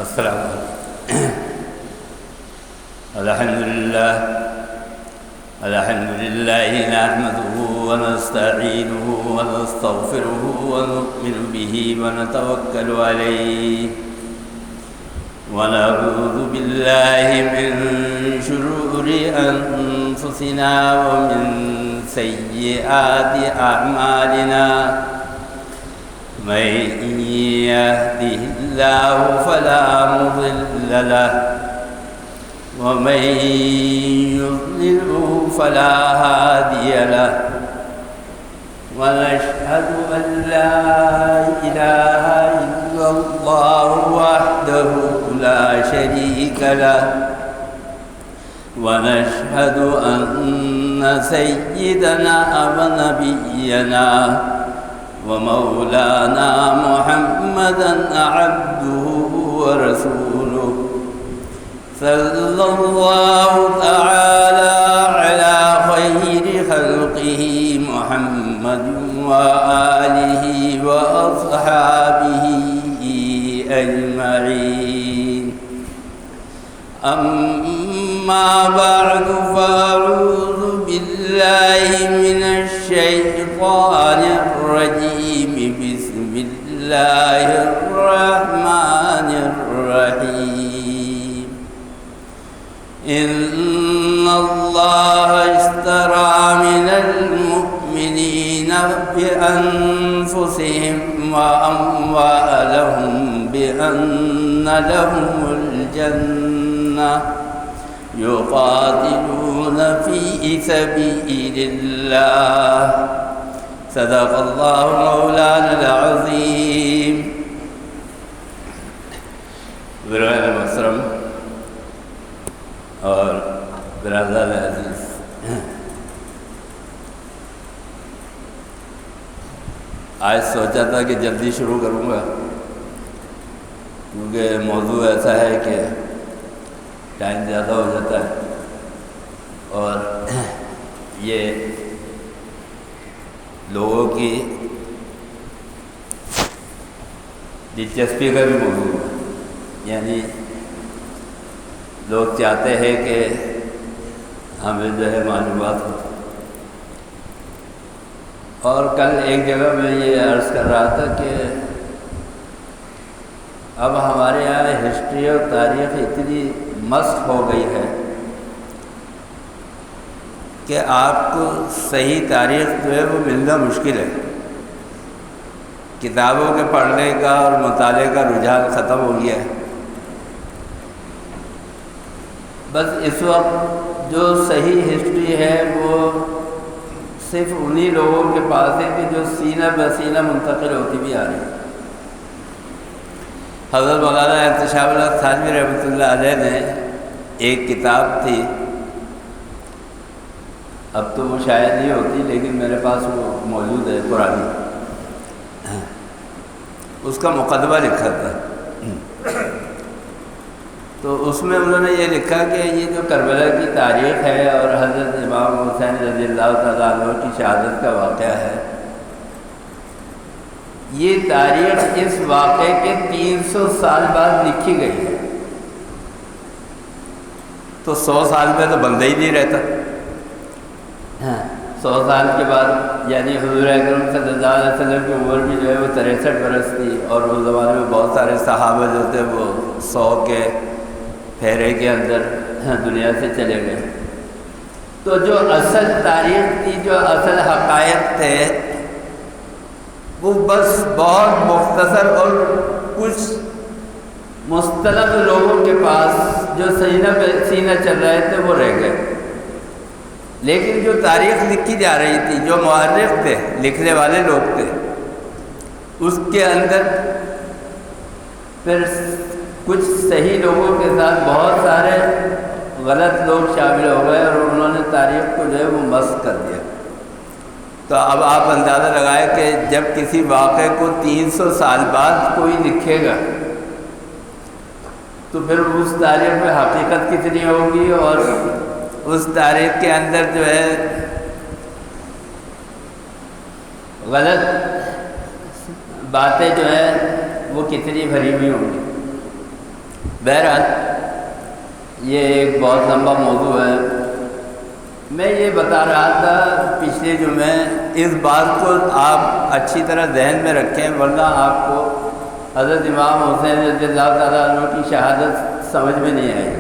السلام علیکم۔ الحمد لله نحمده ونستعينه ونستغفره ونؤمن به ونتوكل عليه ونعوذ بالله من شرور أنفسنا ومن سيئات أعمالنا من يهده الله فلا مضل له ومن يضلله فلا هادي له ونشهد أن لا إله إلا الله وحده لا شريك له ونشهد أن سيدنا ونبينا ومولانا محمدا عبده ورسوله صلى الله تعالى على خير خلقه محمد وآله وأصحابه أجمعين. أما بعد فأعوذ بالله من الشيطان الرجيم. بسم الله الرحمن الرحيم. إن الله اشترى من المؤمنين بأنفسهم وأموالهم بأن لهم الجنة يقاتلون في سبيل الله. صدق الله مولانا العظيم. برائے محترم اور برادر عزیز، آج سوچا تھا کہ جلدی شروع کروں گا کیونکہ موضوع ایسا ہے کہ ٹائم زیادہ ہو جاتا ہے اور یہ لوگوں کی دلچسپی کا بھی موضوع ہے، یعنی لوگ چاہتے ہیں کہ ہمیں جو ہے معلومات ہو. اور کل ایک جگہ میں یہ عرض کر رہا تھا کہ اب ہمارے یہاں ہسٹری اور تاریخ اتنی مست ہو گئی ہے کہ آپ کو صحیح تاریخ جو ہے وہ ملنا مشکل ہے. کتابوں کے پڑھنے کا اور مطالعے کا رجحان ختم ہو گیا ہے. بس اس وقت جو صحیح ہسٹری ہے وہ صرف انہی لوگوں کے پاس ہے کہ جو سینہ بسینہ منتقل ہوتی بھی آ رہی ہے. حضرت مولانا انتشاب اللہ تھانوی رحمۃ اللہ علیہ نے ایک کتاب تھی، اب تو وہ شاید نہیں ہوتی لیکن میرے پاس وہ موجود ہے، پرانی، اس کا مقدمہ لکھا تھا. تو اس میں انہوں نے یہ لکھا کہ یہ جو کربلا کی تاریخ ہے اور حضرت امام حسین رضی اللہ تعالیٰ عنہ کی شہادت کا واقعہ ہے، یہ تاریخ اس واقعے کے 300 سال بعد لکھی گئی ہے. تو 100 سال میں تو بندہ ہی نہیں رہتا. 100 سال کے بعد یعنی حضور اکرم صلی اللہ علیہ وسلم کی عمر بھی جو ہے وہ 63 برس تھی، اور اس زمانے میں بہت سارے صحابہ جو تھے وہ 100 کے پھیرے کے اندر دنیا سے چلے گئے. تو جو اصل تاریخ تھی، جو اصل حقائق تھے، وہ بس بہت مختصر اور کچھ مستند لوگوں کے پاس جو سینہ پہ سینہ چل رہے تھے وہ رہ گئے. لیکن جو تاریخ لکھی جا رہی تھی، جو مؤرخ تھے، لکھنے والے لوگ تھے، اس کے اندر پھر کچھ صحیح لوگوں کے ساتھ بہت سارے غلط لوگ شامل ہو گئے اور انہوں نے تاریخ کو جو ہے وہ مسخ کر دیا. تو اب آپ اندازہ لگائیں کہ جب کسی واقعے کو 300 سال بعد کوئی لکھے گا تو پھر اس تاریخ میں حقیقت کتنی ہوگی اور اس تاریخ کے اندر جو ہے غلط باتیں جو ہے وہ کتنی بھری ہوئی ہوں گی. بہرحال یہ ایک بہت لمبا موضوع ہے. میں یہ بتا رہا تھا پچھلے جمعے، اس بات کو آپ اچھی طرح ذہن میں رکھیں ورنہ آپ کو حضرت امام حسین رضی اللہ تعالیٰ عنہ کی شہادت سمجھ میں نہیں آئی.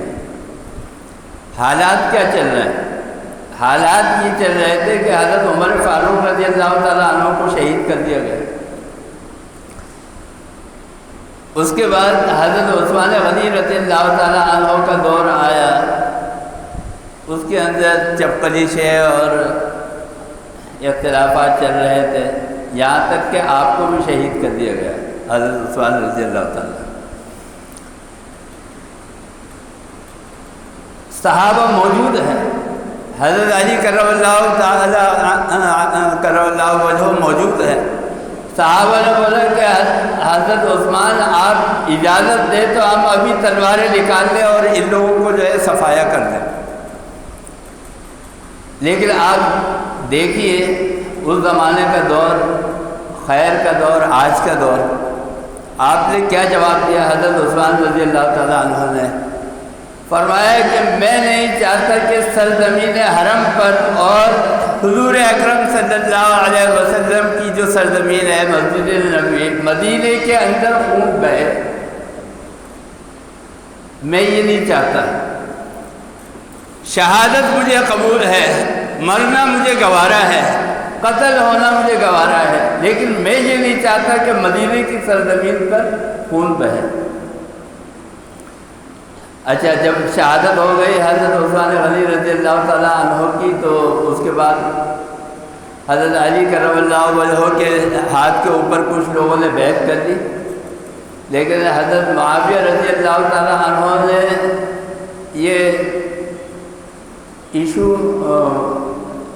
حالات کیا چل رہے ہیں؟ حالات یہ چل رہے تھے کہ حضرت عمر فاروق رضی اللہ تعالیٰ عنہ کو شہید کر دیا گیا. اس کے بعد حضرت عثمان غنی رضی اللہ تعالیٰ عنہ کا دور آیا. اس کے اندر چپکلیشیں اور اختلافات چل رہے تھے، یہاں تک کہ آپ کو بھی شہید کر دیا گیا حضرت عثمان رضی اللہ تعالیٰ. صحابہ موجود ہیں، حضرت علی کرم اللہ تعالیٰ کرم اللہ وجہ موجود ہے. صحابہ نے بولا کہ حضرت عثمان آپ اجازت دیں تو ہم ابھی تلواریں نکال لیں اور ان لوگوں کو جو ہے صفایا کر دیں. لیکن آپ دیکھیے اس زمانے کا دور، خیر کا دور، آج کا دور، آپ نے کیا جواب دیا؟ حضرت عثمان رضی اللہ تعالیٰ عنہ نے فرمایا کہ میں نہیں چاہتا کہ سرزمین حرم پر اور حضور اکرم صلی اللہ علیہ وسلم کی جو سرزمین ہے مسجد نبوی مدینے کے اندر خون بہے. میں یہ نہیں چاہتا. شہادت مجھے قبول ہے، مرنا مجھے گوارا ہے، قتل ہونا مجھے گوارا ہے، لیکن میں یہ نہیں چاہتا کہ مدینے کی سرزمین پر خون بہے. اچھا، جب شہادت ہو گئی حضرت عثمان غنی رضی اللہ تعالیٰ عنہ کی، تو اس کے بعد حضرت علی کرم اللہ وجہ کے ہاتھ کے اوپر کچھ لوگوں نے بیعت کر لی، لیکن حضرت معاویہ رضی اللہ تعالیٰ عنہ نے یہ ایشو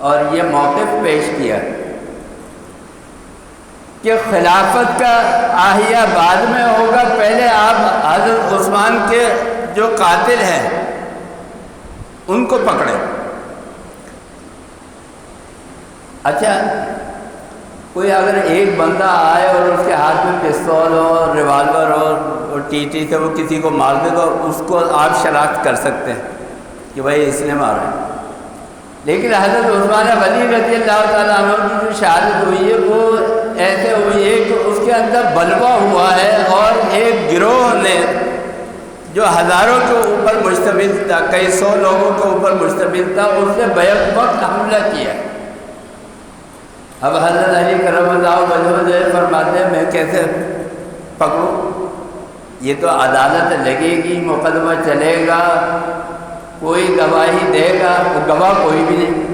اور یہ موقف پیش کیا کہ خلافت کا آہیہ بعد میں ہوگا، پہلے آپ حضرت عثمان کے جو قاتل ہیں ان کو پکڑے. اچھا، کوئی اگر ایک بندہ آئے اور اس کے ہاتھ میں پستول ہو، ریوالور ہو اور ٹیٹی سے وہ کسی کو مار دے تو اس کو آپ شناخت کر سکتے ہیں کہ بھائی اس نے مارا ہے. لیکن حضرت عثمان غنی رضی اللہ تعالیٰ عنہ کی جو شہادت ہوئی ہے وہ ایسے ہوئی ہے کہ اس کے اندر بلوا ہوا ہے اور ایک گروہ نے جو ہزاروں کے اوپر مشتمل تھا، کئی سو لوگوں کے اوپر مشتمل تھا، اس نے بیک وقت حملہ کیا. اب حضرت علی کرم اللہ وجہ سے فرماتے ہیں میں کیسے پکڑوں؟ یہ تو عدالت لگے گی، مقدمہ چلے گا، کوئی گواہی دے گا، گواہ کوئی بھی نہیں.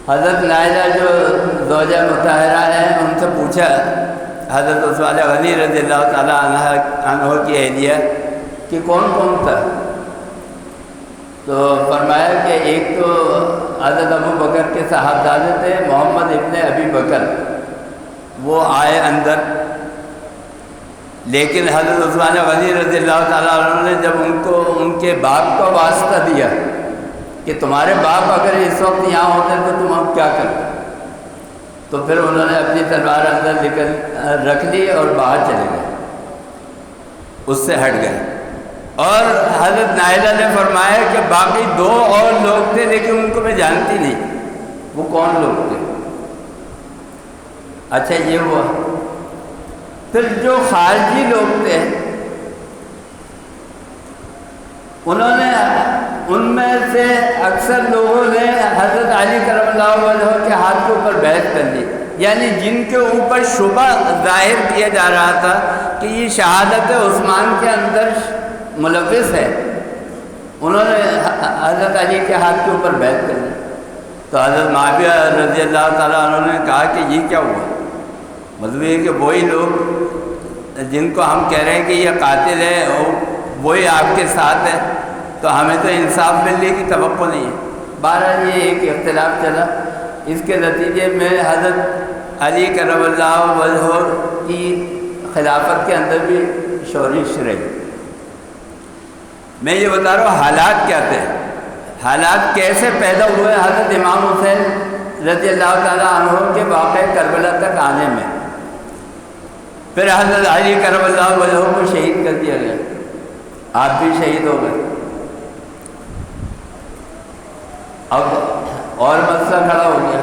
حضرت نائلہ جو زوجہ مطہرہ ہیں ان سے پوچھا حضرت عثمان غنی رضی اللہ تعالیٰ عنہ کی اہلیہ کہ کون کون تھا؟ تو فرمایا کہ ایک تو حضرت ابو بکر کے صاحبزادے تھے محمد ابن ابی بکر، وہ آئے اندر، لیکن حضرت عثمان غنی رضی اللہ تعالیٰ عنہ نے جب ان کو ان کے باپ کا واسطہ دیا کہ تمہارے باپ اگر اس وقت یہاں ہوتے تو تم اب کیا کرتے، تو پھر انہوں نے اپنی تلوار اندر رکھ لی اور باہر چلے گئے، اس سے ہٹ گئے. اور حضرت نائلہ نے فرمایا کہ باقی دو اور لوگ تھے لیکن ان کو میں جانتی نہیں وہ کون لوگ تھے. اچھا، یہ ہوا. پھر جو خارجی لوگ تھے انہوں نے ان میں سے اکثر لوگوں نے حضرت علی کرم اللہ وجہ کے ہاتھ کے اوپر بیعت کر لی، یعنی جن کے اوپر شبہ ظاہر کیا جا رہا تھا کہ یہ شہادت عثمان کے اندر ملوث ہے، انہوں نے حضرت علی کے ہاتھ کے اوپر بیعت کر لی. تو حضرت معاویہ رضی اللہ تعالیٰ عنہ نے کہا کہ یہ کیا ہوا؟ مطلب یہ کہ وہی لوگ جن کو ہم کہہ رہے ہیں کہ یہ قاتل ہے وہی آپ کے ساتھ ہے، تو ہمیں تو انصاف ملنے کی توقع نہیں ہے. بہرحال یہ ایک اختلاف چلا، اس کے نتیجے میں حضرت علی کرم اللہ وجہ کی خلافت کے اندر بھی شورش رہی. میں یہ بتا رہا ہوں حالات کیا تھے، حالات کیسے پیدا ہوئے حضرت امام حسین رضی اللہ تعالیٰ عنہ کے واقع کربلا تک آنے میں. پھر حضرت علی کرم اللہ وجہ کو شہید کر دیا گیا. آپ بھی شہید ہو گئے۔ اب اور مسئلہ کھڑا ہو گیا۔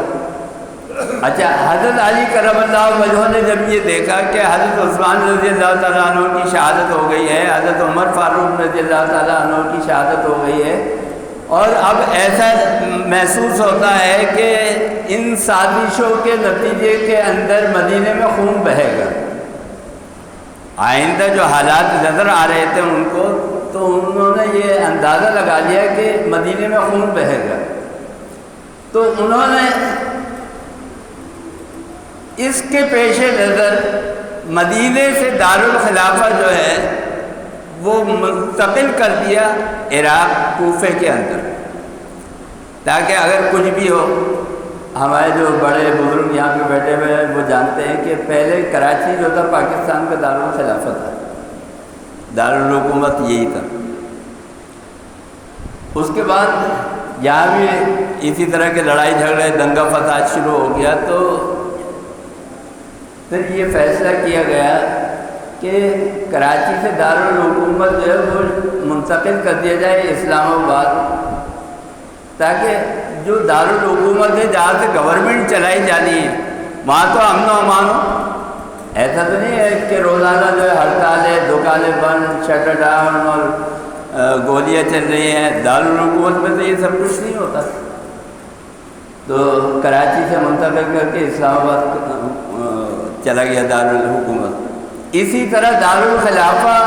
اچھا، حضرت علی کرم اللہ وجہہ نے جب یہ دیکھا کہ حضرت عثمان رضی اللہ تعالیٰ عنہ کی شہادت ہو گئی ہے، حضرت عمر فاروق رضی اللہ تعالیٰ عنہ کی شہادت ہو گئی ہے، اور اب ایسا محسوس ہوتا ہے کہ ان سازشوں کے نتیجے کے اندر مدینے میں خون بہے گا، آئندہ جو حالات نظر آ رہے تھے ان کو، تو انہوں نے یہ اندازہ لگا لیا کہ مدینے میں خون بہے گا، تو انہوں نے اس کے پیش نظر مدینے سے دارالخلافہ جو ہے وہ منتقل کر دیا عراق کوفے کے اندر، تاکہ اگر کچھ بھی ہو، ہمارے جو بڑے بزرگ یہاں پہ بیٹھے ہوئے ہیں وہ جانتے ہیں کہ پہلے کراچی جو تھا پاکستان کا دارالخلافہ تھا، دارالحکومت یہی تھا۔ اس کے بعد یہاں بھی اسی طرح کے لڑائی جھگڑے دنگا فساد شروع ہو گیا، تو پھر یہ فیصلہ کیا گیا کہ کراچی سے دارالحکومت جو ہے وہ منتقل کر دیا جائے اسلام آباد، تاکہ جو دارالحکومت ہے جہاں سے گورنمنٹ چلائی جانی ہے وہاں تو امن و امان ہو۔ ایسا تو نہیں ہے کہ روزانہ جو ہے ہڑتالیں، دکانیں بند، شٹر ڈاؤن اور گولیاں چل رہی ہیں، دارالحکومت میں تو یہ سب کچھ نہیں ہوتا۔ تو کراچی سے منتقل کر کے اسلام آباد چلا گیا دارالحکومت۔ اسی طرح دارالخلافہ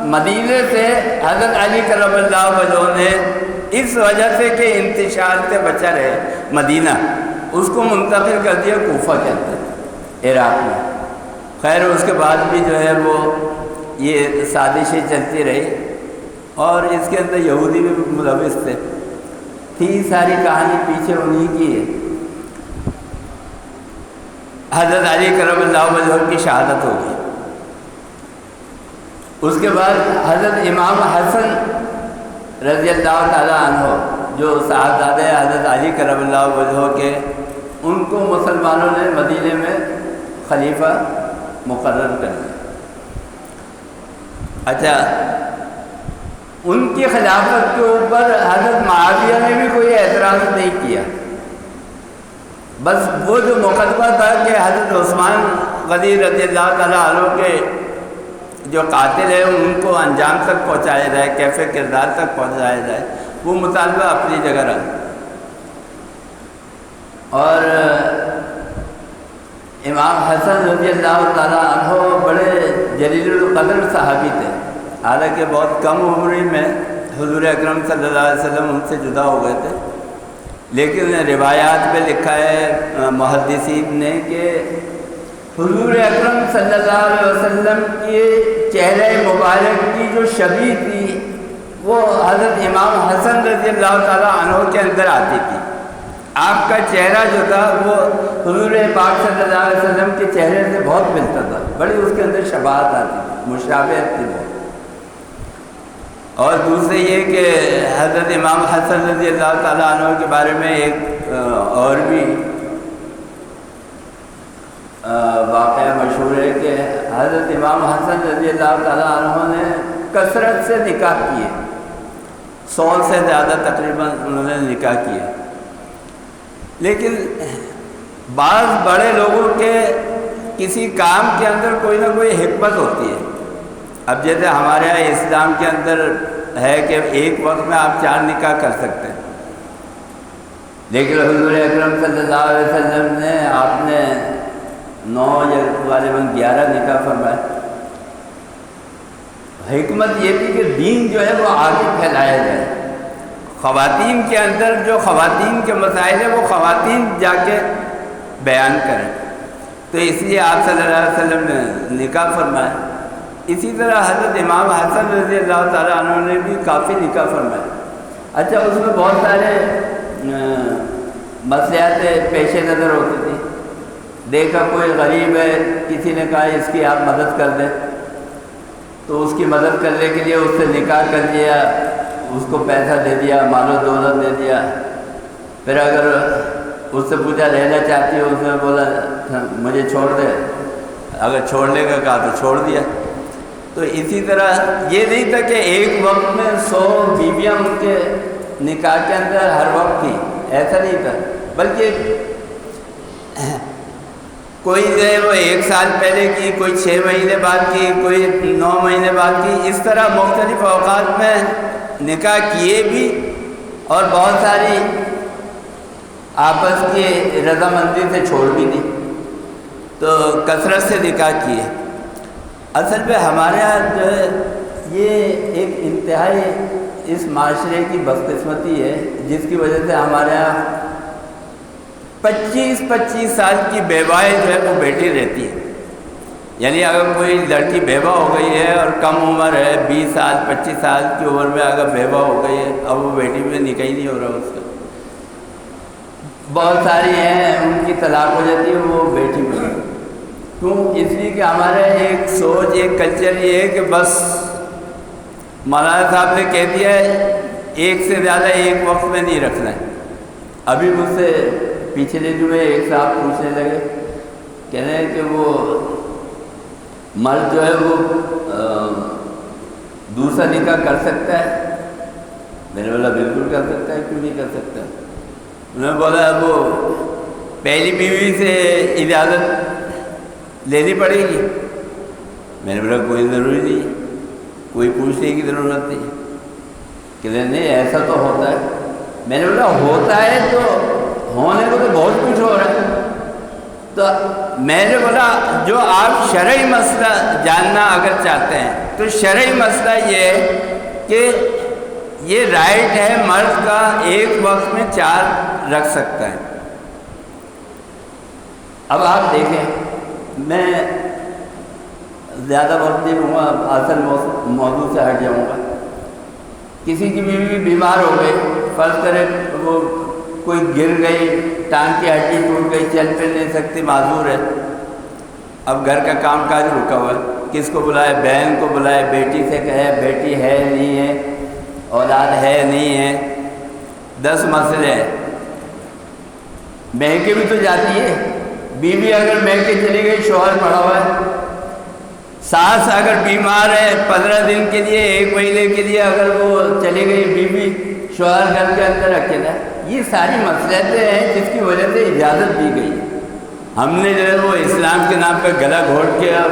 مدینے سے حضرت علی کرم اللہ وجہہ نے اس وجہ سے کہ انتشار سے بچا رہے مدینہ، اس کو منتقل کر دیا کوفہ کے اندر عراق میں۔ خیر اس کے بعد بھی جو ہے وہ یہ سازشیں چلتی رہی، اور اس کے اندر یہودی بھی ملوث تھی ساری کہانی پیچھے انہی کی ہے۔ حضرت علی کرم اللہ وجہہ کی شہادت ہو گئی، اس کے بعد حضرت امام حسن رضی اللہ تعالیٰ عنہ جو صاحبزادے حضرت علی کرم اللہ وجہہ کے، ان کو مسلمانوں نے مدینے میں خلیفہ مقرر کر دیا۔ اچھا، ان کی خلافت کے اوپر حضرت معاویہ نے بھی کوئی اعتراض نہیں کیا، بس وہ جو مقدمہ تھا کہ حضرت عثمان غنی رضی اللہ تعالیٰ عنہ کے جو قاتل ہیں ان کو انجام تک پہنچایا جائے، کیفے کردار تک پہنچایا جائے، وہ مطالبہ اپنی جگہ رہا۔ اور امام حسن رضی اللہ تعالیٰ عنہ بڑے جلیل القدر صحابی تھے، حالانکہ بہت کم عمری میں حضور اکرم صلی اللہ علیہ وسلم ان سے جدا ہو گئے تھے، لیکن روایات میں لکھا ہے محدثین نے کہ حضور اکرم صلی اللہ علیہ وسلم کے چہرے مبارک کی جو شبیہ تھی وہ حضرت امام حسن رضی اللہ تعالیٰ عنہ کے اندر آتی تھی۔ آپ کا چہرہ جو تھا وہ حضور پاک صلی اللہ علیہ وسلم کے چہرے سے بہت ملتا تھا، بڑی اس کے اندر شباہت آتی تھی، مشابہت تھی بہت۔ اور دوسرے یہ کہ حضرت امام حسن رضی اللہ تعالیٰ عنہ کے بارے میں ایک اور بھی واقعہ مشہور ہے کہ حضرت امام حسن رضی اللہ تعالیٰ عنہ نے کثرت سے نکاح کیے، 100 سے زیادہ تقریباً انہوں نے نکاح کیے، لیکن بعض بڑے لوگوں کے کسی کام کے اندر کوئی نہ کوئی حکمت ہوتی ہے۔ اب جیسے ہمارے یہاں اسلام کے اندر ہے کہ ایک وقت میں آپ 4 نکاح کر سکتے ہیں، لیکن حضور اکرم صلی اللہ علیہ وسلم نے آپ نے 9 یا غالباً 11 نکاح فرمائے۔ حکمت یہ تھی کہ دین جو ہے وہ آگے پھیلایا جائے، خواتین کے اندر جو خواتین کے مسائل ہیں وہ خواتین جا کے بیان کریں، تو اس لیے آپ صلی اللہ علیہ وسلم نے نکاح فرمایا۔ اسی طرح حضرت امام حسن رضی اللہ تعالیٰ عنہ نے بھی کافی نکاح فرمائے۔ اچھا، اس میں بہت سارے مسئلات پیش نظر ہوتی تھی، دیکھا کوئی غریب ہے، کسی نے کہا اس کی آپ مدد کر دیں، تو اس کی مدد کرنے کے لیے اس سے نکاح کر دیا، اس کو پیسہ دے دیا، مال و دولت دے دیا۔ پھر اگر اس سے پوچھا رہنا چاہتی ہو، اس نے بولا مجھے چھوڑ دے، اگر چھوڑنے کا کہا تو چھوڑ دیا۔ تو اسی طرح یہ نہیں تھا کہ ایک وقت میں 100 بیویاں ان کے نکاح کے اندر ہر وقت تھی، ایسا نہیں تھا، بلکہ کوئی جو ہے وہ 1 سال پہلے کی، کوئی 6 مہینے بعد کی، کوئی 9 مہینے بعد کی، اس طرح مختلف اوقات میں نکاح کیے بھی، اور بہت ساری آپس کی رضامندی سے چھوڑ بھی دی، تو کثرت سے نکاح کیے۔ اصل میں ہمارے یہاں جو ہے یہ ایک انتہائی اس معاشرے کی بدقسمتی ہے، جس کی وجہ سے ہمارے یہاں 25 سال کی بیوائیں جو ہے وہ بیٹی رہتی ہے۔ یعنی اگر کوئی لڑکی بیوہ ہو گئی ہے اور کم عمر ہے، 20 سال 25 سال کی عمر میں اگر بیوہ ہو گئی ہے، اب وہ بیٹی میں نکاح ہی نہیں ہو رہا اس کا۔ بہت ساری ہیں ان کی طلاق ہو جاتی ہے، وہ بیٹی میں، کیوں؟ اس لیے کہ ہمارے ایک سوچ، ایک کلچر یہ ہے کہ بس مولانا صاحب نے کہہ دیا ہے ایک سے زیادہ ایک وقت میں نہیں رکھنا ہے۔ ابھی مجھ سے پچھلے جمعے ایک صاحب پوچھنے لگے، کہہ رہے ہیں کہ وہ مرد جو ہے وہ دوسرا نکاح کر سکتا ہے؟ میں نے بولا بالکل کر سکتا ہے، کیوں نہیں کر سکتا؟ انہوں نے بولا وہ پہلی بیوی سے اجازت لینی پڑے گی۔ میں نے بولا کوئی ضروری نہیں ہے، کوئی پوچھنے کی ضرورت نہیں۔ کہ نہیں ایسا تو ہوتا ہے۔ میں نے بولا ہوتا ہے تو ہونے کو تو بہت کچھ ہو رہا ہے۔ تو میں نے بولا جو آپ شرعی مسئلہ جاننا اگر چاہتے ہیں تو شرعی مسئلہ یہ ہے کہ یہ رائٹ ہے مرد کا ایک وقت میں 4 رکھ سکتا ہے۔ اب آپ دیکھیں، میں زیادہ وقت نہیں لوں گا، اصل موضوع سے ہٹ جاؤں گا۔ کسی کی بیوی بیمار ہو گئی، فرض کرے وہ کوئی گر گئی، ٹانگ کی ہڈی ٹوٹ گئی، چل پھر نہیں سکتی، معذور ہے، اب گھر کا کام کاج رکا ہوا ہے، کس کو بلائے؟ بہن کو بلائے، بیٹی سے کہے بیٹی ہے نہیں ہے، اولاد ہے نہیں ہے، 10 مسئلے ہیں۔ مہکے بھی تو جاتی ہے، بیوی اگر مہکے چلی گئی، شوہر پڑا ہوا ہے، ساس اگر بیمار ہے 15 دن کے لیے، 1 مہینے کے لیے اگر وہ چلی گئی بیوی، شوہر گھر کے اندر اکیلا ہے، یہ ساری مصلحتیں ہیں جس کی وجہ سے اجازت دی گئی۔ ہم نے جو ہے وہ اسلام کے نام پہ گلا گھونٹ کے اور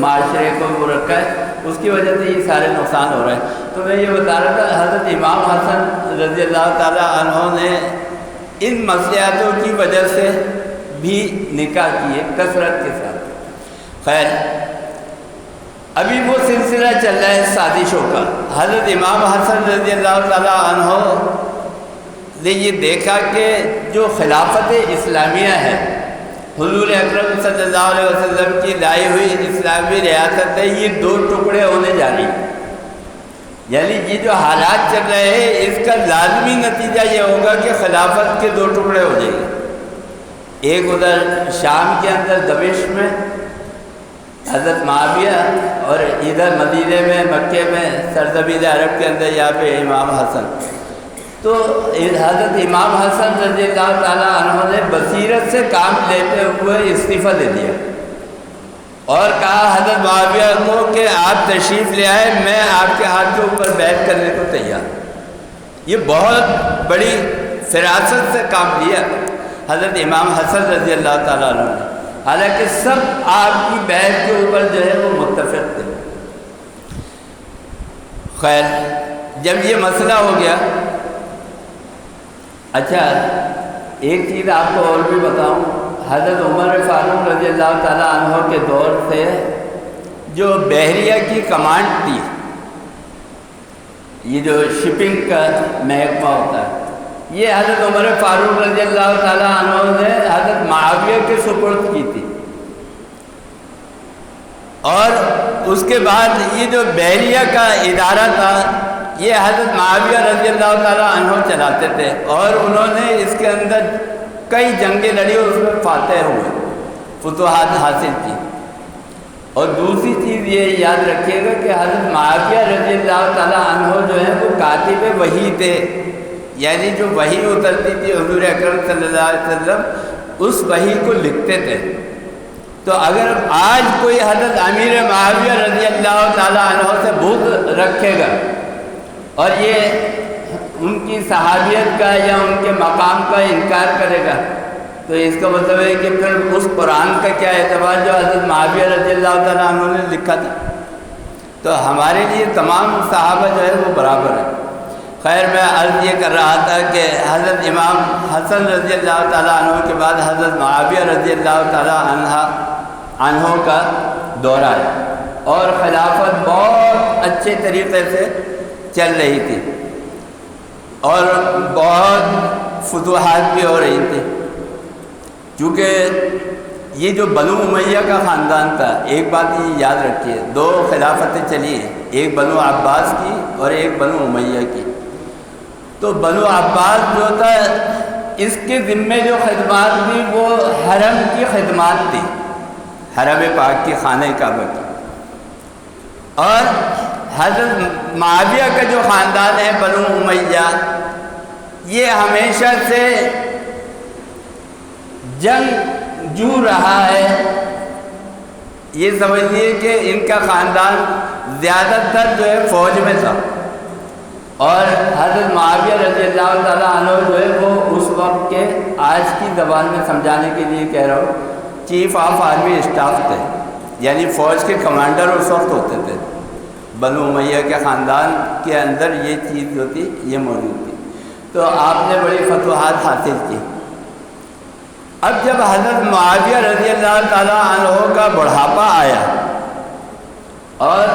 معاشرے کو وہ رکھا ہے، اس کی وجہ سے یہ سارے نقصان ہو رہے ہیں۔ تو میں یہ بتا رہا تھا، حضرت امام حسن رضی اللہ تعالیٰ عنہ نے ان مصلحتوں کی وجہ سے بھی نکاح کیے کثرت کے ساتھ۔ خیر، ابھی وہ سلسلہ چل رہا ہے سازشوں کا۔ حضرت امام حسن رضی اللہ تعالیٰ عنہ نے یہ دیکھا کہ جو خلافت اسلامیہ ہے، حضور اکرم صلی اللہ علیہ وسلم کی لائی ہوئی اسلامی ریاست ہے، یہ 2 ٹکڑے ہونے جا رہی ہیں۔ یعنی یہ جو حالات چل رہے ہیں، اس کا لازمی نتیجہ یہ ہوگا کہ خلافت کے 2 ٹکڑے ہو جائیں گے۔ ایک ادھر شام کے اندر دمشق میں حضرت معاویہ، اور ادھر مدینے میں، مکے میں، سرزمین عرب کے اندر یہاں پہ امام حسن۔ تو حضرت امام حسن رضی اللہ تعالیٰ عنہ نے بصیرت سے کام لیتے ہوئے استعفیٰ دے دیا اور کہا حضرت معاویہ کو کہ آپ تشریف لے آئے، میں آپ کے ہاتھ کے اوپر بیعت کرنے کو تیار۔ یہ بہت بڑی فراست سے کام لیا حضرت امام حسن رضی اللہ تعالیٰ عنہ نے، حالانکہ سب آپ کی بیعت کے اوپر جو ہے وہ متفق تھے۔ خیر، جب یہ مسئلہ ہو گیا، اچھا ایک چیز آپ کو اور بھی بتاؤں، حضرت عمر فاروق رضی اللہ تعالیٰ عنہ کے دور سے جو بحریہ کی کمانڈ تھی، یہ جو شپنگ کا محکمہ ہوتا ہے، یہ حضرت عمر فاروق رضی اللہ تعالیٰ عنہ نے حضرت معاویہ کے سپرد کی تھی، اور اس کے بعد یہ جو بحریہ کا ادارہ تھا یہ حضرت معاویہ رضی اللہ تعالیٰ عنہ چلاتے تھے، اور انہوں نے اس کے اندر کئی جنگیں لڑی اور اس میں فاتح ہوئے، فتوحات حاصل کی۔ اور دوسری چیز یہ یاد رکھیے گا کہ حضرت معاویہ رضی اللہ تعالیٰ عنہ جو ہے وہ کاتب وحی تھے، یعنی جو وحی اترتی تھی حضور اکرم صلی اللہ علیہ وسلم، اس وحی کو لکھتے تھے۔ تو اگر آج کوئی حضرت امیر معاویہ رضی اللہ تعالیٰ عنہ سے بغض رکھے گا اور یہ ان کی صحابیت کا یا ان کے مقام کا انکار کرے گا، تو اس کا مطلب ہے کہ پھر اس قرآن کا کیا اعتبار جو حضرت معاویہ رضی اللہ تعالیٰ عنہ نے لکھا تھا؟ تو ہمارے لیے تمام صحابہ جو ہے وہ برابر ہے۔ خیر، میں عرض یہ کر رہا تھا کہ حضرت امام حسن رضی اللہ تعالیٰ عنہ کے بعد حضرت معاویہ رضی اللہ تعالیٰ عنہ کا دورہ ہے اور خلافت بہت اچھے طریقے سے چل رہی تھی اور بہت فتوحات بھی ہو رہی تھی، کیونکہ یہ جو بنو امیہ کا خاندان تھا، ایک بات یہ یاد رکھیے، دو خلافتیں چلی ہیں، ایک بنو عباس کی اور ایک بنو امیہ کی۔ تو بنو عباس جو تھا، اس کے ذمے جو خدمات تھی وہ حرم کی خدمات تھی، حرم پاک کی، خانہ کعبہ کی۔ اور حضرت معاویہ کا جو خاندان ہے بنو امیہ، یہ ہمیشہ سے جنگجو رہا ہے۔ یہ سمجھیے کہ ان کا خاندان زیادہ تر جو ہے فوج میں تھا، اور حضرت معاویہ رضی اللہ تعالیٰ عنہ جو ہے وہ اس وقت کے، آج کی زبان میں سمجھانے کے لیے کہہ رہا ہوں، چیف آف آرمی اسٹاف تھے، یعنی فوج کے کمانڈر اس وقت ہوتے تھے۔ بنو امیہ کے خاندان کے اندر یہ چیز جو تھی یہ موجود تھی، تو آپ نے بڑی فتوحات حاصل کی۔ اب جب حضرت معاویہ رضی اللہ تعالیٰ عنہ کا بڑھاپا آیا اور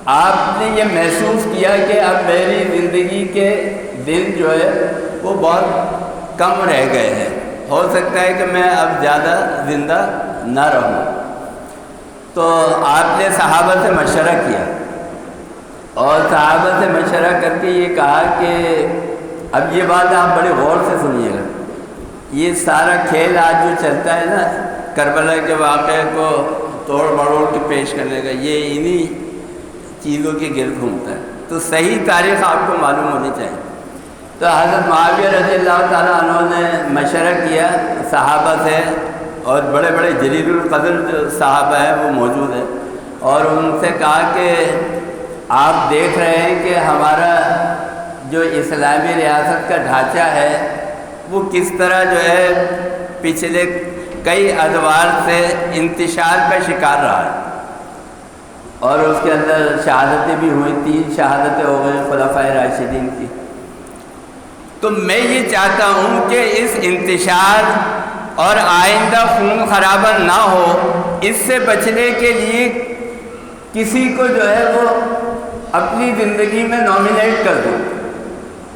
آپ نے یہ محسوس کیا کہ اب میری زندگی کے دن جو ہے وہ بہت کم رہ گئے ہیں، ہو سکتا ہے کہ میں اب زیادہ زندہ نہ رہوں، تو آپ نے صحابہ سے مشورہ کیا اور صحابہ سے مشورہ کر کے یہ کہا کہ اب یہ بات آپ بڑے غور سے سنیے گا، یہ سارا کھیل آج جو چلتا ہے نا، کربلا کے واقعے کو توڑ مڑوڑ کے پیش کرنے کا، یہ انہی چیزوں کے گرد گھومتا ہے، تو صحیح تاریخ آپ کو معلوم ہونی چاہیے۔ تو حضرت معاویہ رضی اللہ تعالیٰ عنہ نے مشورہ کیا صحابہ سے، اور بڑے بڑے جلیل القدر جو صحابہ ہیں وہ موجود ہیں، اور ان سے کہا کہ آپ دیکھ رہے ہیں کہ ہمارا جو اسلامی ریاست کا ڈھانچہ ہے وہ کس طرح جو ہے پچھلے کئی ادوار سے انتشار کا شکار رہا ہے، اور اس کے اندر شہادتیں بھی ہوئی، 3 شہادتیں ہو گئی خلفائے راشدین کی۔ تو میں یہ چاہتا ہوں کہ اس انتشار اور آئندہ خون خرابہ نہ ہو، اس سے بچنے کے لیے کسی کو جو ہے وہ اپنی زندگی میں نامینیٹ کر دوں،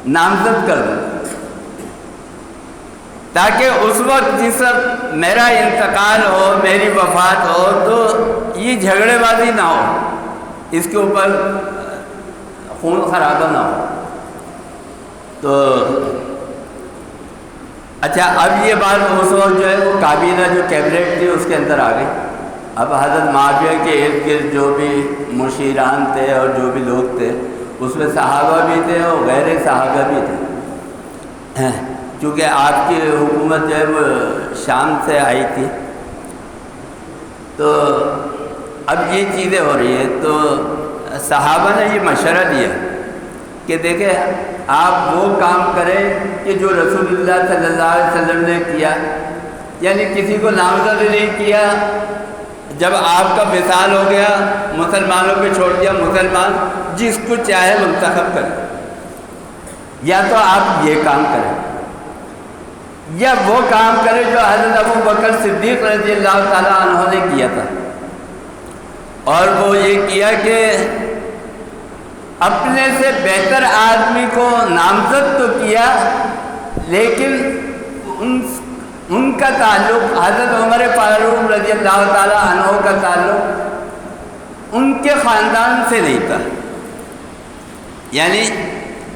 نامزد کر دوں، تاکہ اس وقت جس وقت میرا انتقال ہو، میری وفات ہو، تو یہ جھگڑے بازی نہ ہو، اس کے اوپر خون خرابہ نہ ہو۔ تو اچھا، اب یہ بات اس وقت جو ہے وہ کابینہ جو کیبنٹ تھی اس کے اندر آ گئی۔ اب حضرت معاویہ کے ارد گرد جو بھی مشیران تھے اور جو بھی لوگ تھے، اس میں صحابہ بھی تھے اور غیر صحابہ بھی تھے، چونکہ آپ کی حکومت جو ہے وہ شام سے آئی تھی۔ تو اب یہ چیزیں ہو رہی ہیں، تو صحابہ نے یہ مشورہ دیا کہ دیکھیں آپ وہ کام کریں کہ جو رسول اللہ صلی اللہ علیہ وسلم نے کیا، یعنی کسی کو نامزد نہیں کیا، جب آپ کا وصال ہو گیا مسلمانوں پہ چھوڑ دیا، مسلمان جس کو چاہے منتخب کریں، یا تو آپ یہ کام کریں یا وہ کام کریں جو حضرت ابو بکر صدیق رضی اللہ تعالیٰ عنہ نے کیا تھا، اور وہ یہ کیا کہ اپنے سے بہتر آدمی کو نامزد تو کیا، لیکن ان کا تعلق حضرت عمر فاروق رضی اللہ تعالیٰ عنہ کا تعلق ان کے خاندان سے نہیں تھا، یعنی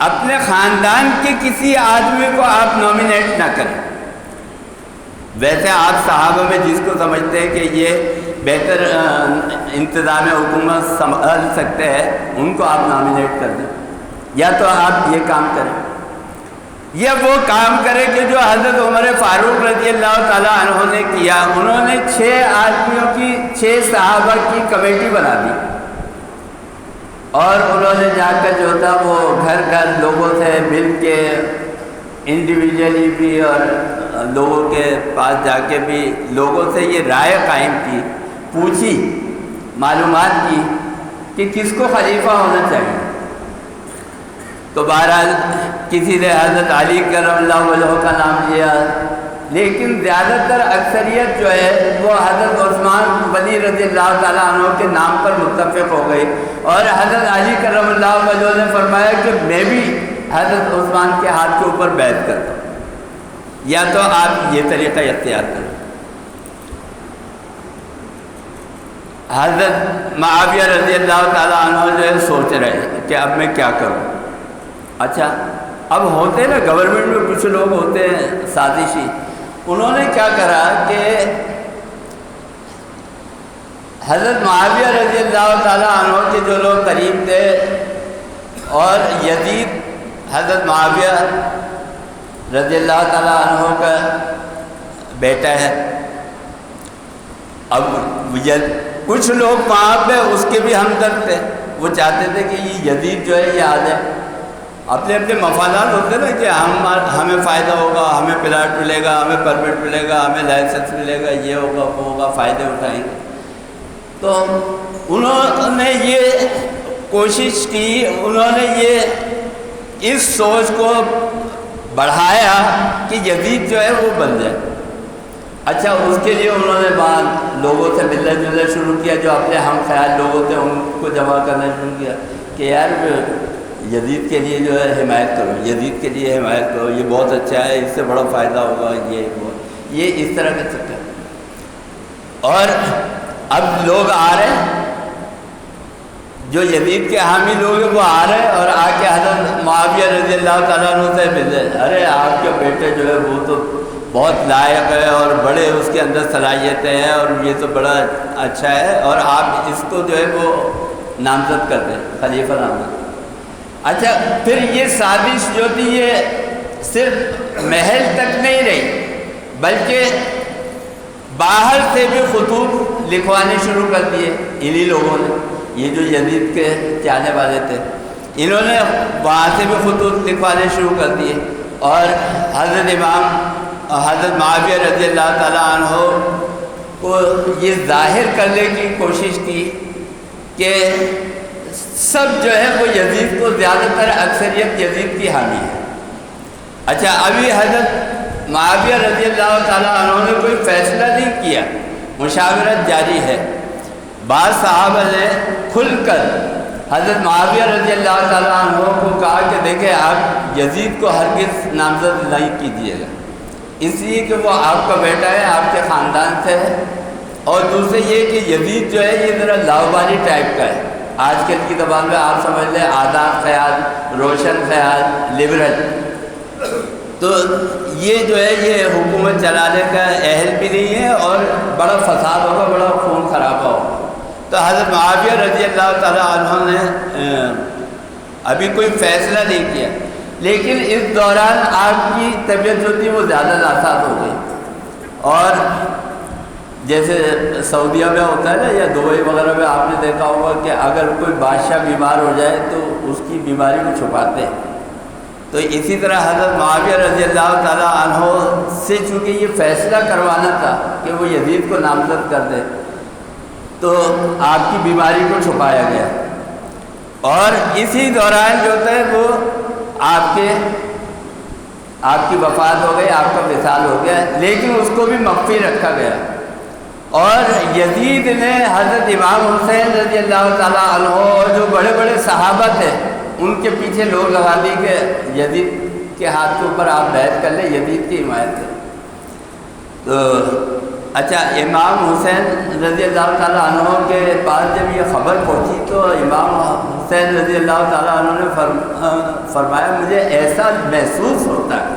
اپنے خاندان کے کسی آدمی کو آپ نامینیٹ نہ کریں۔ ویسے آپ صحابہ میں جس کو سمجھتے ہیں کہ یہ بہتر انتظام حکومت سنبھال سکتے ہیں، ان کو آپ نامینیٹ کر دیں، یا تو آپ یہ کام کریں۔ یہ وہ کام کرے کہ جو حضرت عمر فاروق رضی اللہ تعالیٰ عنہ نے کیا. انہوں نے 6 آدمیوں کی 6 صحابہ کی کمیٹی بنا دی اور انہوں نے جا کر جو تھا وہ گھر گھر لوگوں سے مل کے انڈیویجولی بھی اور لوگوں کے پاس جا کے بھی لوگوں سے یہ رائے قائم کی, پوچھی, معلومات کی کہ کس کو خلیفہ ہونا چاہیے. تو بہرحال کسی نے حضرت علی کرم اللہ وجہہ کا نام لیا, لیکن زیادہ تر اکثریت جو ہے وہ حضرت عثمان غنی رضی اللہ تعالیٰ عنہ کے نام پر متفق ہو گئی. اور حضرت علی کرم اللہ وجہہ نے فرمایا کہ میں بھی حضرت عثمان کے ہاتھ کے اوپر بیعت کرتا ہوں, یا تو آپ یہ طریقہ اختیار کریں. حضرت معاویہ رضی اللہ تعالیٰ عنہ جو ہے سوچ رہے کہ اب میں کیا کروں. اچھا, اب ہوتے نا گورنمنٹ میں کچھ لوگ ہوتے ہیں سازشی. انہوں نے کیا کرا کہ حضرت معاویہ رضی اللہ تعالیٰ عنہ کے جو لوگ قریب تھے, اور یزید حضرت معاویہ رضی اللہ تعالیٰ عنہ کا بیٹا ہے. اب کچھ لوگ وہاں پہ اس کے بھی ہمدرد تھے, وہ چاہتے تھے کہ یہ یزید جو ہے یہ آ جائے. اپنے اپنے مفادات ہوتے نا کہ ہمیں فائدہ ہوگا, ہمیں پلاٹ ملے گا, ہمیں پرمٹ ملے گا, ہمیں لائسنس ملے گا, یہ ہوگا وہ ہوگا, فائدے اٹھائیں گے. تو انہوں نے یہ کوشش کی, انہوں نے یہ اس سوچ کو بڑھایا کہ یزید جو ہے وہ بن جائے. اچھا, اس کے لیے انہوں نے بعد لوگوں سے ملنا جلنا شروع کیا, جو اپنے ہم خیال لوگوں تھے ان کو جمع کرنا شروع کیا کہ یار یزید کے لیے جو ہے حمایت کرو, یزید کے لیے حمایت کرو, یہ بہت اچھا ہے, اس سے بڑا فائدہ ہوگا, یہ اس طرح کا چکر. اور اب لوگ آ رہے ہیں, جو یزید کے حامی لوگ ہیں وہ آ رہے ہیں اور آ کے حضرت معاویہ رضی اللہ تعالیٰ عنہ سے مل رہے. ارے آپ کے بیٹے جو ہے وہ تو بہت لائق ہے اور بڑے اس کے اندر صلاحیتیں ہیں اور یہ تو بڑا اچھا ہے, اور آپ اس کو جو ہے وہ نامزد کر دیں, خلیفہ نامزد. اچھا, پھر یہ سازش جو تھی یہ صرف محل تک نہیں رہی, بلکہ باہر سے بھی خطوط لکھوانے شروع کر دیے انہی لوگوں نے. یہ جو یزید کے چاہنے والے تھے, انہوں نے وہاں سے بھی خطوط لکھوانے شروع کر دیے, اور حضرت امام حضرت معاویہ رضی اللہ تعالیٰ عنہ کو یہ ظاہر کرنے کی کوشش کی کہ سب جو ہے وہ یزید کو زیادہ تر اکثریت یزید کی حامی ہے. اچھا, ابھی حضرت معاویہ رضی اللہ تعالیٰ عنہ نے کوئی فیصلہ نہیں کیا, مشاورت جاری ہے. بعض صحابہ نے کھل کر حضرت معاویہ رضی اللہ تعالیٰ عنہ کو کہا کہ دیکھیں آپ یزید کو ہرگز نامزد نہیں کیجیے گا, اس لیے کہ وہ آپ کا بیٹا ہے, آپ کے خاندان سے ہے, اور دوسرے یہ کہ یزید جو ہے یہ ذرا لاؤبالی ٹائپ کا ہے. آج کل کی زبان میں آپ سمجھ لیں آزاد خیال, روشن خیال, لبرل. تو یہ جو ہے یہ حکومت چلانے کا اہل بھی نہیں ہے, اور بڑا فساد ہوگا, بڑا خون خرابہ ہوگا. تو حضرت معاویہ رضی اللہ تعالیٰ عنہ نے ابھی کوئی فیصلہ نہیں کیا, لیکن اس دوران آپ کی طبیعت جو تھی وہ زیادہ ناساز ہو گئی. اور جیسے سعودیہ میں ہوتا ہے نا, یا دبئی وغیرہ میں آپ نے دیکھا ہوگا کہ اگر کوئی بادشاہ بیمار ہو جائے تو اس کی بیماری کو چھپاتے ہیں. تو اسی طرح حضرت معاویہ رضی اللہ تعالیٰ عنہ سے چونکہ یہ فیصلہ کروانا تھا کہ وہ یزید کو نامزد کر دے, تو آپ کی بیماری کو چھپایا گیا. اور اسی دوران جو ہے وہ آپ کی وفات ہو گئی, آپ کا وصال ہو گیا, لیکن اس کو بھی مخفی رکھا گیا. اور یزید نے حضرت امام حسین رضی اللہ تعالیٰ عنہ اور جو بڑے بڑے صحابہ تھے ان کے پیچھے لوگ لگا دی کہ یزید کے ہاتھ کے اوپر آپ بیعت کر لیں, یزید کی حمایت کریں. تو اچھا, امام حسین رضی اللہ تعالیٰ عنہ کے پاس جب یہ خبر پہنچی تو امام حسین رضی اللہ تعالیٰ عنہ نے فرمایا مجھے ایسا محسوس ہوتا ہے,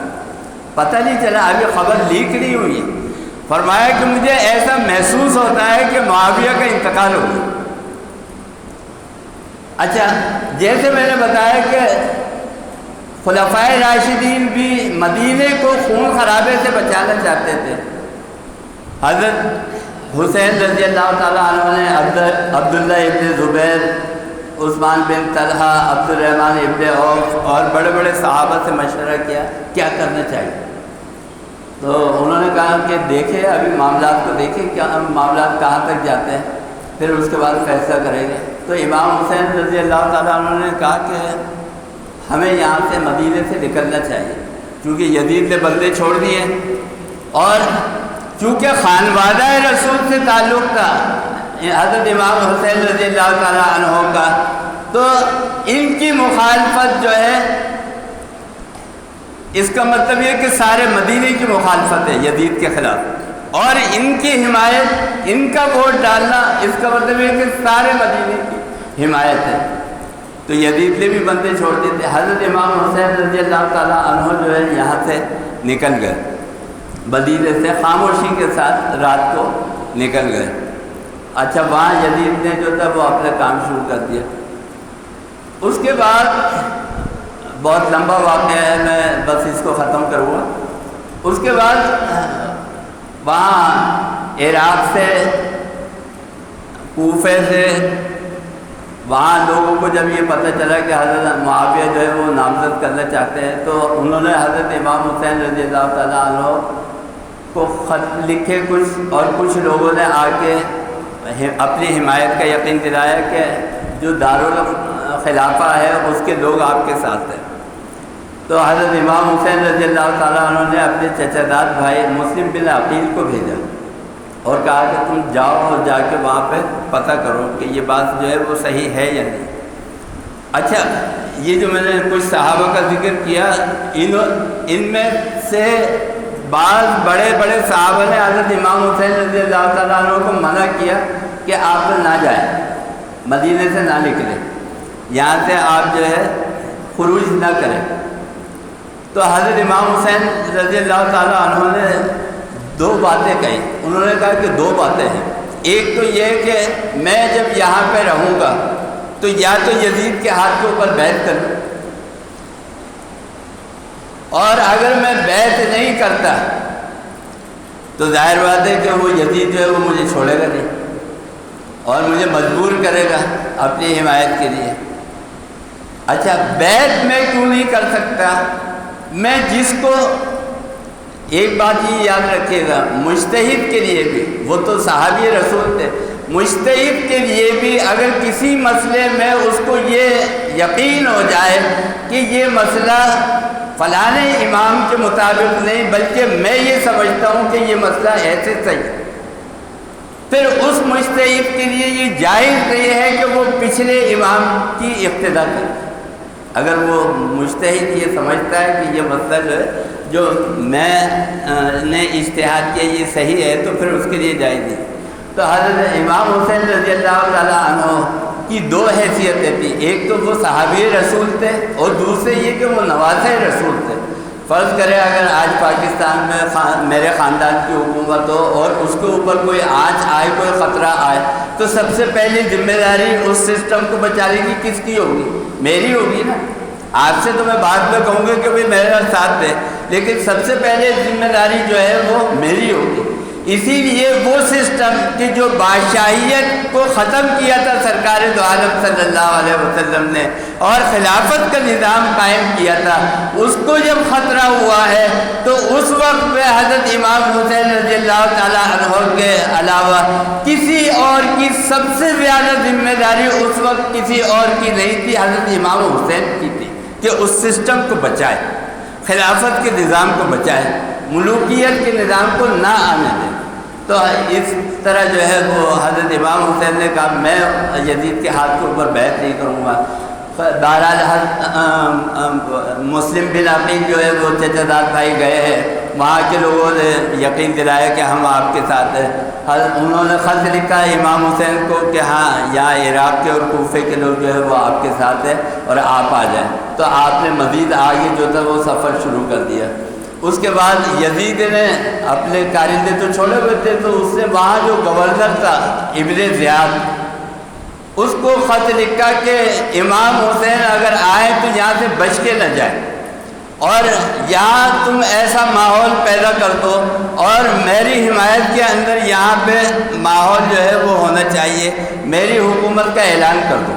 پتہ نہیں چلا ابھی خبر لیک نہیں ہوئی ہے, فرمایا کہ مجھے ایسا محسوس ہوتا ہے کہ معاویہ کا انتقال ہو گیا. اچھا, جیسے میں نے بتایا کہ خلفائے راشدین بھی مدینے کو خون خرابے سے بچانا چاہتے تھے۔ حضرت حسین رضی اللہ تعالیٰ عنہ نے عبداللہ ابن زبیر، عثمان بن طلحہ، عبد الرحمن ابن عوف اور بڑے بڑے صحابہ سے مشورہ کیا کیا کرنا چاہیے۔ تو انہوں نے کہا کہ دیکھیں ابھی معاملات کو دیکھیں کیا معاملات کہاں تک جاتے ہیں، پھر اس کے بعد فیصلہ کریں گے۔ تو امام حسین رضی اللہ تعالیٰ عنہ نے کہا کہ ہمیں یہاں سے مدینے سے نکلنا چاہیے، کیونکہ یزید نے بندے چھوڑ دیے اور چونکہ خانوادہ رسول سے تعلق تھا حضرت امام حسین رضی اللہ تعالیٰ عنہ کا، تو ان کی مخالفت جو ہے اس کا مطلب یہ کہ سارے مدینے کی مخالفت ہے یزید کے خلاف، اور ان کی حمایت، ان کا ووٹ ڈالنا، اس کا مطلب یہ کہ سارے مدینے کی حمایت ہے۔ تو یزید نے بھی بندے چھوڑ دیے تھے۔ حضرت امام حسین رضی اللہ تعالیٰ عنہ جو ہے یہاں سے نکل گئے، مدینے سے خاموشی کے ساتھ رات کو نکل گئے۔ اچھا، وہاں یزید نے جو تھا وہ اپنا کام شروع کر دیا۔ اس کے بعد بہت لمبا واقعہ ہے، میں بس اس کو ختم کروں گا۔ اس کے بعد وہاں عراق سے، کوفے سے، وہاں لوگوں کو جب یہ پتہ چلا کہ حضرت معاویہ جو ہے وہ نامزد کرنا چاہتے ہیں، تو انہوں نے حضرت امام حسین رضی اللہ تعالیٰ عنہ کو خط لکھے کچھ، اور کچھ لوگوں نے آ کے اپنی حمایت کا یقین دلایا کہ جو دارالخلافہ ہے اس کے لوگ آپ کے ساتھ ہیں۔ تو حضرت امام حسین رضی اللہ تعالیٰ عنہ نے اپنے چچا داد بھائی مسلم بن عقیل کو بھیجا اور کہا کہ تم جاؤ اور جا کے وہاں پہ پتہ کرو کہ یہ بات جو ہے وہ صحیح ہے یا نہیں۔ اچھا، یہ جو میں نے کچھ صحابہ کا ذکر کیا، ان میں سے بعض بڑے بڑے صحابہ نے حضرت امام حسین رضی اللہ تعالیٰ عنہ کو منع کیا کہ آپ نہ جائیں، مدینے سے نہ نکلیں، یہاں سے آپ جو ہے خروج نہ کریں۔ تو حضرت امام حسین رضی اللہ تعالیٰ عنہ نے دو باتیں کہیں۔ انہوں نے کہا کہ دو باتیں ہیں، ایک تو یہ کہ میں جب یہاں پہ رہوں گا تو یا تو یزید کے ہاتھ کے اوپر بیعت کروں، اور اگر میں بیعت نہیں کرتا تو ظاہر بات ہے کہ وہ یزید جو ہے وہ مجھے چھوڑے گا نہیں اور مجھے مجبور کرے گا اپنی حمایت کے لیے۔ اچھا، بیعت میں کیوں نہیں کر سکتا؟ میں جس کو، ایک بات یہ یاد رکھیے گا، مجتہد کے لیے بھی، وہ تو صحابی رسول تھے، مجتہد کے لیے بھی اگر کسی مسئلے میں اس کو یہ یقین ہو جائے کہ یہ مسئلہ فلاں امام کے مطابق نہیں بلکہ میں یہ سمجھتا ہوں کہ یہ مسئلہ ایسے صحیح، پھر اس مجتہد کے لیے یہ جائز نہیں ہے کہ وہ پچھلے امام کی اقتدا کرے۔ اگر وہ مجتہد یہ سمجھتا ہے کہ یہ مسئلہ جو میں نے اجتہاد کیا یہ صحیح ہے تو پھر اس کے لیے جائز نہیں۔ تو حضرت امام حسین رضی اللہ تعالیٰ عنہ کی دو حیثیتیں تھیں، ایک تو وہ صحابی رسول تھے اور دوسرے یہ کہ وہ نواسہ رسول تھے۔ فرض کرے اگر آج پاکستان میں میرے خاندان کی حکومت ہو اور اس کے اوپر کوئی آنچ آئے، کوئی خطرہ آئے، تو سب سے پہلی ذمہ داری اس سسٹم کو بچانے کی کس کی ہوگی؟ میری ہوگی نا۔ آپ سے تو میں بعد میں کہوں گا کہ بھائی میرے ساتھ دے، لیکن سب سے پہلے ذمہ داری جو ہے وہ میری ہوگی۔ اسی لیے وہ سسٹم کہ جو بادشاہیت کو ختم کیا تھا سرکار دو عالم صلی اللہ علیہ وسلم نے اور خلافت کا نظام قائم کیا تھا، اس کو جب خطرہ ہوا ہے تو اس وقت میں حضرت امام حسین رضی اللہ تعالیٰ عنہ کے علاوہ کسی اور کی سب سے زیادہ ذمہ داری اس وقت کسی اور کی نہیں تھی، حضرت امام حسین کی تھی کہ اس سسٹم کو بچائے، خلافت کے نظام کو بچائے، ملوکیت کے نظام کو نہ آنے دیں۔ تو اس طرح جو ہے وہ حضرت امام حسین نے کہا میں یزید کے ہاتھ کے اوپر بیعت نہیں کروں گا۔ بہرحال مسلم بن عقیل جو ہے وہ چچا داد بھائی گئے ہیں، وہاں کے لوگوں نے یقین دلایا کہ ہم آپ کے ساتھ ہیں۔ انہوں نے خط لکھا امام حسین کو کہ ہاں یہاں عراق کے اور کوفے کے لوگ جو ہے وہ آپ کے ساتھ ہیں اور آپ آ جائیں۔ تو آپ نے مزید آگے جو تھا وہ سفر شروع کر دیا۔ اس کے بعد یزید نے اپنے کارندے تو چھوڑے ہوئے تھے، تو اس نے وہاں جو گورنر تھا ابن زیاد، اس کو خط لکھا کہ امام حسین اگر آئے تو یہاں سے بچ کے نہ جائے، اور یہاں تم ایسا ماحول پیدا کر دو، اور میری حمایت کے اندر یہاں پہ ماحول جو ہے وہ ہونا چاہیے، میری حکومت کا اعلان کر دو۔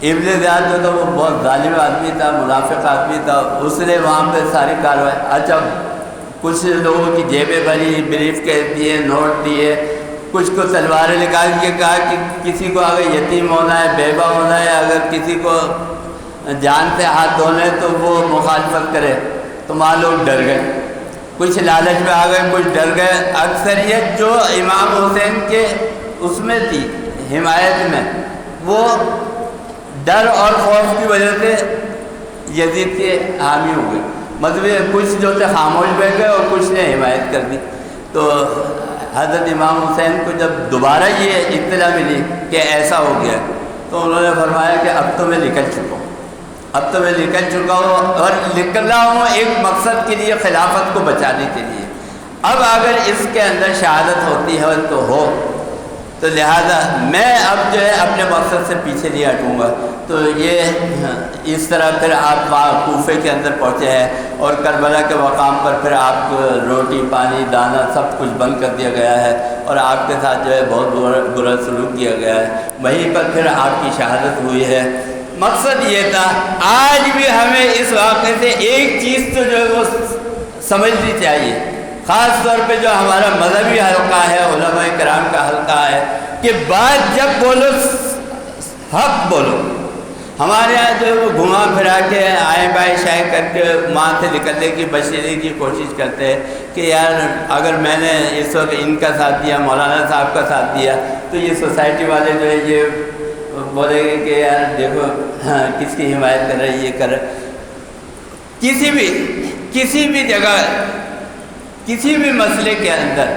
ابن زیاد جو تھا وہ بہت ظالم آدمی تھا، منافق آدمی تھا، اس نے وہاں پہ ساری کارروائی، اچھا کچھ لوگوں کی جیبیں بھری، بریف کیس دیے، نوٹ دیے، کچھ کو تلواریں نکال کے کہا کہ کسی کو اگر یتیم ہونا ہے، بیوہ ہونا ہے، اگر کسی کو جان سے ہاتھ دھونے تو وہ مخالفت کرے، تو وہاں لوگ ڈر گئے، کچھ لالچ میں آ گئے، کچھ ڈر گئے۔ اکثریت جو امام حسین کے اس میں تھی، حمایت میں، وہ ڈر اور خوف کی وجہ سے یزید کے حامی ہو گئے، مطلب کچھ جو تھے خاموش بیٹھ گئے اور کچھ نے حمایت کر دی۔ تو حضرت امام حسین کو جب دوبارہ یہ اطلاع ملی کہ ایسا ہو گیا، تو انہوں نے فرمایا کہ اب تو میں نکل چکا ہوں، اب تو میں نکل چکا ہوں، اور نکلا ہوں ایک مقصد کے لیے، خلافت کو بچانے کے لیے۔ اب اگر اس کے اندر شہادت ہوتی ہے تو ہو، تو لہذا میں اب جو ہے اپنے مقصد سے پیچھے نہیں ہٹوں گا۔ تو یہ اس طرح پھر آپ وہاں کوفے کے اندر پہنچے ہیں، اور کربلا کے مقام پر پھر آپ کو روٹی پانی دانا سب کچھ بند کر دیا گیا ہے، اور آپ کے ساتھ جو ہے بہت برا سلوک کیا گیا ہے، وہیں پر پھر آپ کی شہادت ہوئی ہے۔ مقصد یہ تھا، آج بھی ہمیں اس واقعے سے ایک چیز تو جو ہے وہ سمجھنی چاہیے، خاص طور پہ جو ہمارا مذہبی حلقہ ہے، علماء کرام کا حلقہ ہے، کہ بات جب بولو حق بولو۔ ہمارے یہاں جو ہے وہ گھما پھرا کے آئیں بائیں شائیں کر کے وہاں سے نکلنے کی بچنے کی کوشش کرتے ہیں کہ یار اگر میں نے اس وقت ان کا ساتھ دیا، مولانا صاحب کا ساتھ دیا، تو یہ سوسائٹی والے جو ہے یہ بولیں گے کہ یار دیکھو کس کی حمایت کر رہے ہیں، یہ کر رہے۔ کسی بھی جگہ، کسی بھی مسئلے کے اندر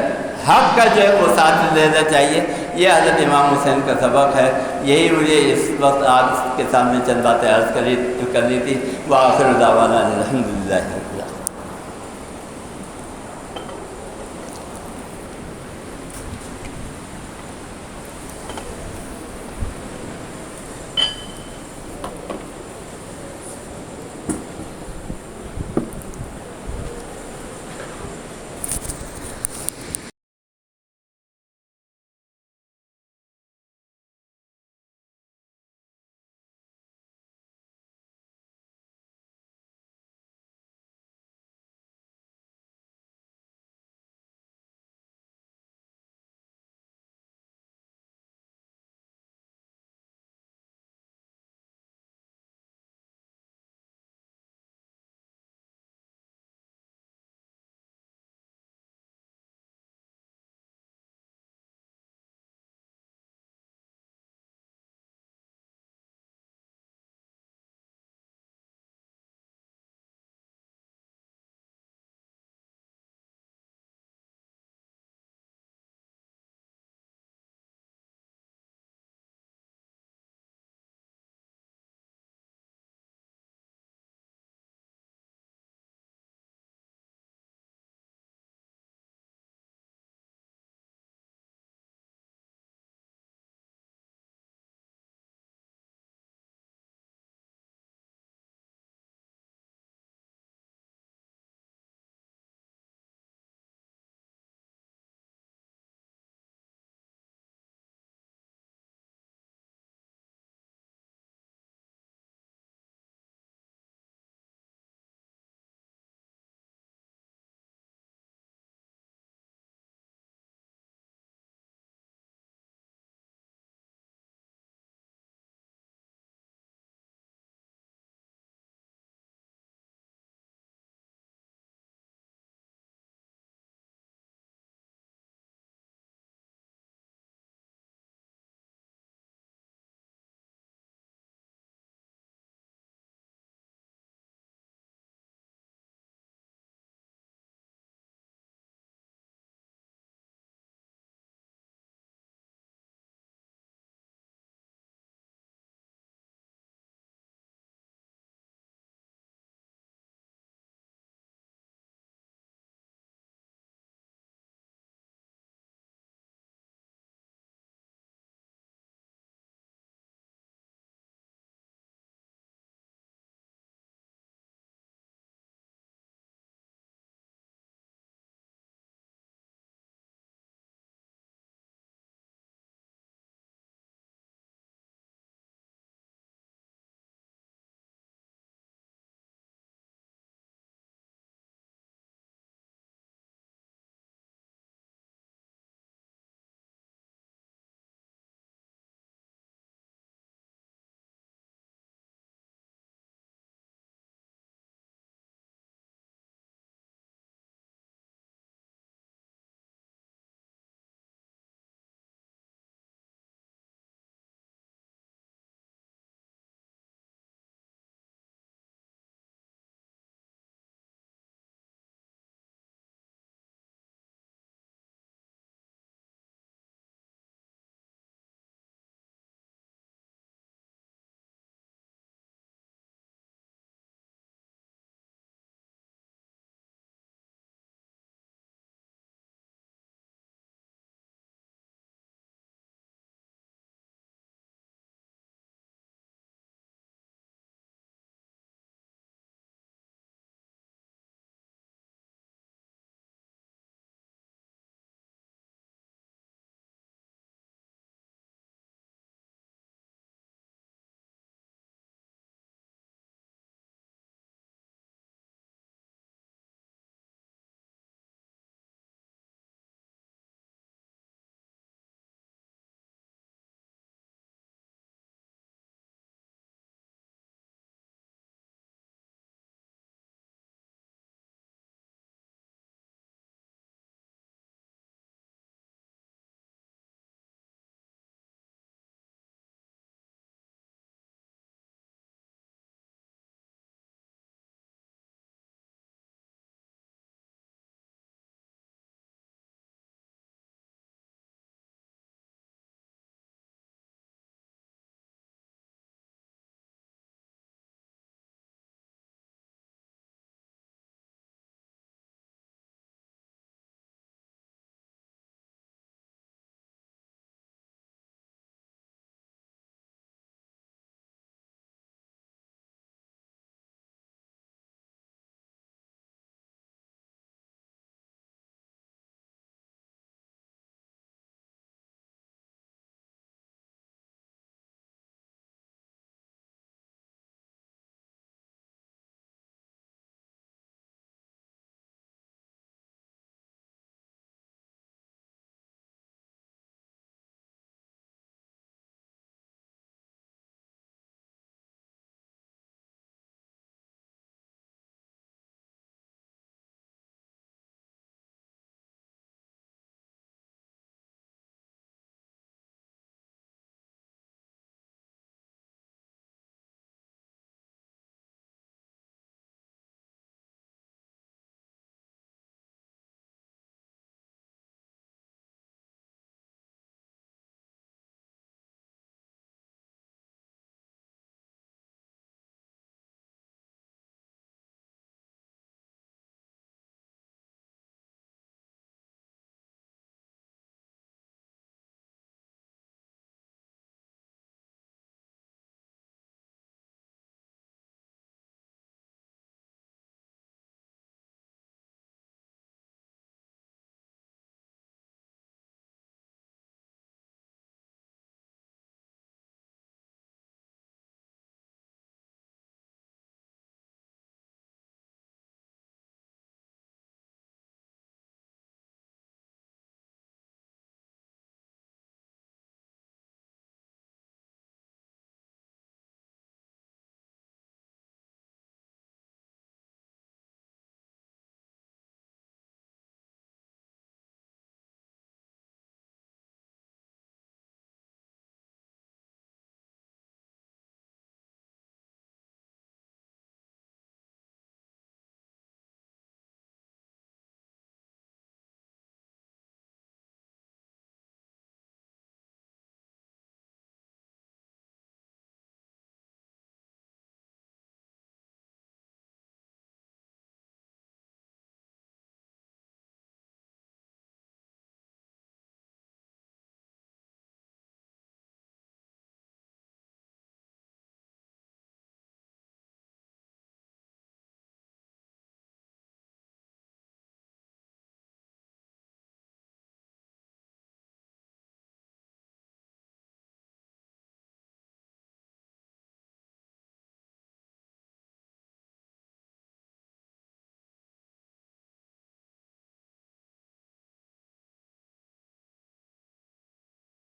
حق کا جو ہے وہ ساتھ دینا چاہیے۔ یہ حضرت امام حسین کا سبق ہے، یہی مجھے اس وقت آپ کے سامنے چند باتیں عرض کرنی تھی۔ وآخر دعوانا الحمدللہ۔